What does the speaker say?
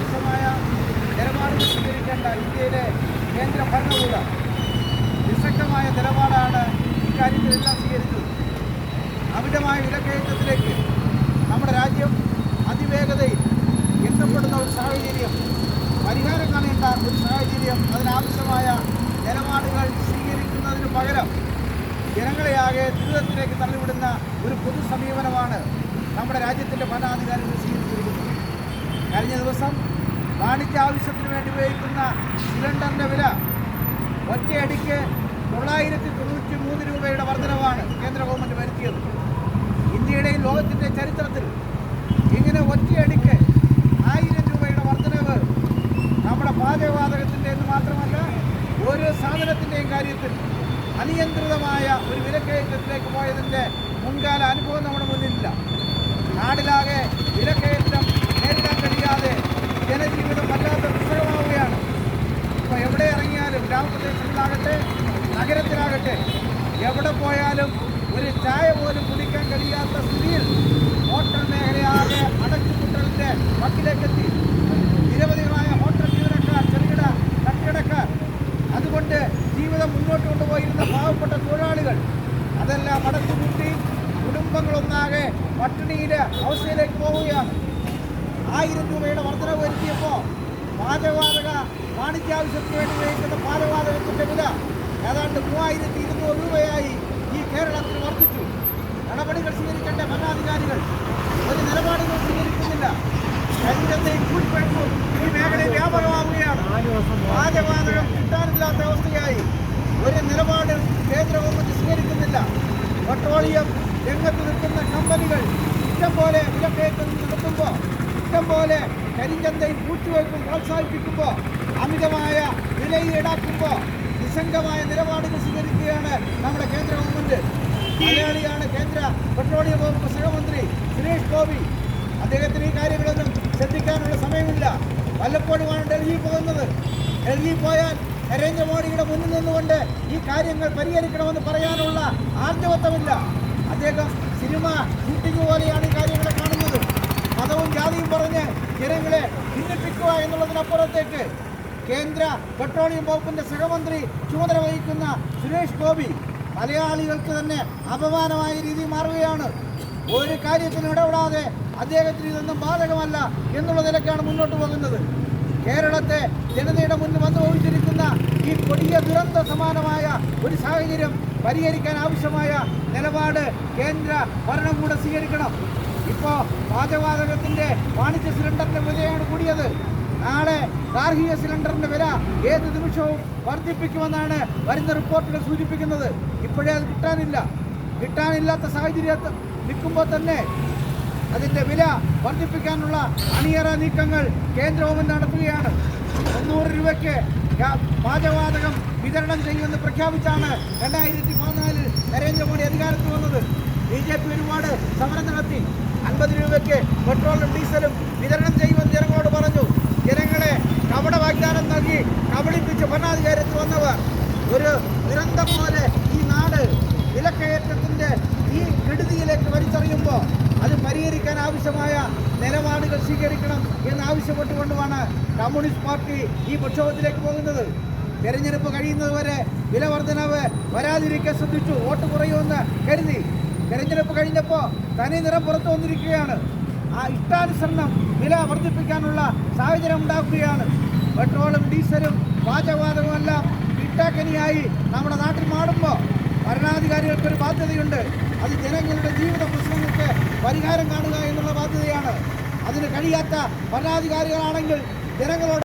ആവശ്യമായ നിലപാടുകൾ സ്വീകരിക്കേണ്ട ഇന്ത്യയിലെ കേന്ദ്ര ഭരണകൂടം നിശക്തമായ നിലപാടാണ് ഇക്കാര്യത്തിലെല്ലാം സ്വീകരിച്ചത്. അമിതമായ വിലക്കയറ്റത്തിലേക്ക് നമ്മുടെ രാജ്യം അതിവേഗതയിൽ എത്തപ്പെടുന്ന ഒരു സാഹചര്യം, പരിഹാരം കാണേണ്ട ഒരു സാഹചര്യം, അതിനാവശ്യമായ നിലപാടുകൾ സ്വീകരിക്കുന്നതിന് പകരം ജനങ്ങളെയാകെ ദുരിതത്തിലേക്ക് തള്ളിവിടുന്ന ഒരു പൊതു സമീപനമാണ് നമ്മുടെ രാജ്യത്തിൻ്റെ ഭരണാധികാരികൾ സ്വീകരിച്ചിരിക്കുന്നത്. കഴിഞ്ഞ ദിവസം വാണിജ്യ ആവശ്യത്തിന് വേണ്ടി ഉപയോഗിക്കുന്ന സിലിണ്ടറിൻ്റെ വില ഒറ്റയടിക്ക് 993 രൂപയുടെ വർധനവാണ് കേന്ദ്ര ഗവൺമെൻറ് വരുത്തിയത്. ഇന്ത്യയുടെയും ലോകത്തിൻ്റെ ചരിത്രത്തിൽ ഇങ്ങനെ ഒറ്റയടിക്ക് 1000 രൂപയുടെ വർധനവ് നമ്മുടെ പാചകവാതകത്തിൻ്റെ എന്ന് മാത്രമല്ല ഓരോ സാധനത്തിൻ്റെയും കാര്യത്തിൽ അനിയന്ത്രിതമായ ഒരു വിലക്കയറ്റത്തിലേക്ക് പോയതിൻ്റെ മുൻകാല അനുഭവം നമ്മുടെ മുന്നിലില്ല. നാടിലാകെ വിലക്കയറ്റം നേരിടാൻ കഴിയാതെ ജനജീവിതം വല്ലാത്ത ദുസ്സഹമാവുകയാണ്. ഇപ്പോൾ എവിടെ ഇറങ്ങിയാലും, ഗ്രാമപ്രദേശങ്ങളിലാകട്ടെ നഗരത്തിലാകട്ടെ, എവിടെ പോയാലും ഒരു ചായ പോലും കുടിക്കാൻ കഴിയാത്ത സ്ഥിതിയിൽ ഹോട്ടൽ മേഖലയാകെ അടച്ചുപൂട്ടലിൻ്റെ വക്കിലേക്കെത്തി. നിരവധികളായ ഹോട്ടൽ ജീവനക്കാർ, ചെറുകിട കട്ടിടക്കാർ, അതുകൊണ്ട് ജീവിതം മുന്നോട്ട് കൊണ്ടുപോയിരുന്ന പാവപ്പെട്ട തൊഴിലാളികൾ അതെല്ലാം അടച്ചുപൂട്ടി കുടുംബങ്ങളൊന്നാകെ പട്ടിണിയിലെ അവസ്ഥയിലേക്ക് പോവുകയാണ്. 1000 രൂപയുടെ വർധന വരുത്തിയപ്പോൾ വാണിജ്യാവശ്യത്തിന് വേണ്ടി ഉപയോഗിക്കുന്ന പാചകവാതകത്തിൻ്റെ വില ഏതാണ്ട് 3200 രൂപയായി ഈ കേരളത്തിൽ വർദ്ധിച്ചു. നടപടികൾ സ്വീകരിക്കേണ്ട ഭരണാധികാരികൾ ഒരു നിലപാടുകൾ സ്വീകരിക്കുന്നില്ല. ഈ മേഖലയിൽ വ്യാപകമാവുകയാണ്. പാചകവാതകം കിട്ടാനില്ലാത്ത അവസ്ഥയായി. ഒരു നിലപാട് കേന്ദ്ര ഗവൺമെൻറ് സ്വീകരിക്കുന്നില്ല. പെട്രോളിയം രംഗത്ത് നിൽക്കുന്ന കമ്പനികൾ ഇഷ്ടംപോലെ വിലക്കയറ്റം നടത്തുമ്പോൾ, ഇഷ്ടംപോലെ കരിഞ്ചന്തയും പൂഴ്ത്തിവയ്പ്പും പ്രോത്സാഹിപ്പിക്കുമ്പോൾ, അമിതമായ വില ഈടാക്കുമ്പോൾ നിസ്സംഗമായ നിലപാടുകൾ സ്വീകരിക്കുകയാണ് നമ്മുടെ കേന്ദ്ര ഗവൺമെൻറ്. മലയാളിയാണ് കേന്ദ്ര പെട്രോളിയം വകുപ്പ് സഹമന്ത്രി സുരേഷ് ഗോപി. അദ്ദേഹത്തിന് ഈ കാര്യങ്ങളൊന്നും ശ്രദ്ധിക്കാനുള്ള സമയമില്ല. വല്ലപ്പോഴുമാണ് ഡൽഹിയിൽ പോകുന്നത്. ഡൽഹിയിൽ പോയാൽ നരേന്ദ്രമോദിയുടെ മുന്നിൽ നിന്നുകൊണ്ട് ഈ കാര്യങ്ങൾ പരിഹരിക്കണമെന്ന് പറയാനുള്ള ആർജവത്വമില്ല. അദ്ദേഹം സിനിമ ഷൂട്ടിംഗ് പോലെയാണ് ഈ കാര്യങ്ങളെ കാണുന്നത്. മതവും ജാതിയും പറഞ്ഞ് ജനങ്ങളെ ഭിന്നിപ്പിക്കുക എന്നുള്ളതിനപ്പുറത്തേക്ക് കേന്ദ്ര പെട്രോളിയം വകുപ്പിൻ്റെ സഹമന്ത്രി ചുമതല വഹിക്കുന്ന സുരേഷ് ഗോപി മലയാളികൾക്ക് തന്നെ അപമാനമായ രീതി മാറുകയാണ്. ഒരു കാര്യത്തിനും ഇടപെടാതെ അദ്ദേഹത്തിന് ഇതൊന്നും ബാധകമല്ല എന്നുള്ള നിലയ്ക്കാണ് മുന്നോട്ട് പോകുന്നത്. കേരളത്തെ ജനതയുടെ മുന്നിൽ വന്നുപോയിരിക്കുന്ന ഈ കൊടിയ ദുരന്ത സമാനമായ ഒരു സാഹചര്യം പരിഹരിക്കാൻ ആവശ്യമായ നിലപാട് കേന്ദ്ര ഭരണകൂടം സ്വീകരിക്കണം. ഇപ്പോൾ പാചകവാതകത്തിൻ്റെ വാണിജ്യ സിലിണ്ടറിൻ്റെ വിലയാണ് കൂടിയത്. നാളെ ഗാർഹിക സിലിണ്ടറിൻ്റെ വില ഏത് നിമിഷവും വർദ്ധിപ്പിക്കുമെന്നാണ് വരുന്ന റിപ്പോർട്ടുകൾ സൂചിപ്പിക്കുന്നത്. ഇപ്പോഴേ അത് കിട്ടാനില്ലാത്ത സാഹചര്യത്തിൽ നിൽക്കുമ്പോൾ തന്നെ അതിൻ്റെ വില വർദ്ധിപ്പിക്കാനുള്ള അണിയറ നീക്കങ്ങൾ കേന്ദ്ര ഗവൺമെൻറ് നടത്തുകയാണ്. 300 രൂപയ്ക്ക് പാചകവാതകം വിതരണം ചെയ്യുമെന്ന് പ്രഖ്യാപിച്ചാണ് 2014 നരേന്ദ്രമോദി അധികാരത്തിൽ വന്നത്. BJP ഒരുപാട് സമരം നടത്തി. 50 രൂപയ്ക്ക് പെട്രോളും ഡീസലും വിതരണം ചെയ്യുമെന്ന് ജനങ്ങളോട് പറഞ്ഞു. ജനങ്ങളെ കപട വാഗ്ദാനം നൽകി കബളിപ്പിച്ച് ഭരണാധികാരത്തിൽ വന്നവർ ഒരു ദുരന്തം പോലെ ഈ നാട് വിലക്കയറ്റത്തിൻ്റെ ഈ കെടുതിയിലേക്ക് വലിച്ചെറിയുമ്പോൾ അത് പരിഹരിക്കാൻ ആവശ്യമായ നിലപാടുകൾ സ്വീകരിക്കണം എന്നാവശ്യപ്പെട്ടുകൊണ്ടുമാണ് കമ്മ്യൂണിസ്റ്റ് പാർട്ടി ഈ പ്രക്ഷോഭത്തിലേക്ക് പോകുന്നത്. തെരഞ്ഞെടുപ്പ് കഴിയുന്നതുവരെ വില വർധനവ് വരാതിരിക്കാൻ ശ്രദ്ധിച്ചു. വോട്ട് കുറയുമെന്ന് കരുതി. തെരഞ്ഞെടുപ്പ് കഴിഞ്ഞപ്പോൾ തനി നിറം പുറത്തു വന്നിരിക്കുകയാണ്. ആ ഇഷ്ടാനുസരണം വില വർദ്ധിപ്പിക്കാനുള്ള സാഹചര്യം ഉണ്ടാക്കുകയാണ്. പെട്രോളും ഡീസലും പാചകവാതകവുമെല്ലാം കിട്ടാക്കനിയായി നമ്മുടെ നാട്ടിൽ മാറുമ്പോൾ ഭരണാധികാരികൾക്കൊരു ബാധ്യതയുണ്ട്. അത് ജനങ്ങളുടെ ജീവിത പ്രശ്നങ്ങൾക്ക് പരിഹാരം കാണുക എന്നുള്ള ബാധ്യതയാണ്. അതിന് കഴിയാത്ത ഭരണാധികാരികളാണെങ്കിൽ ജനങ്ങളോട്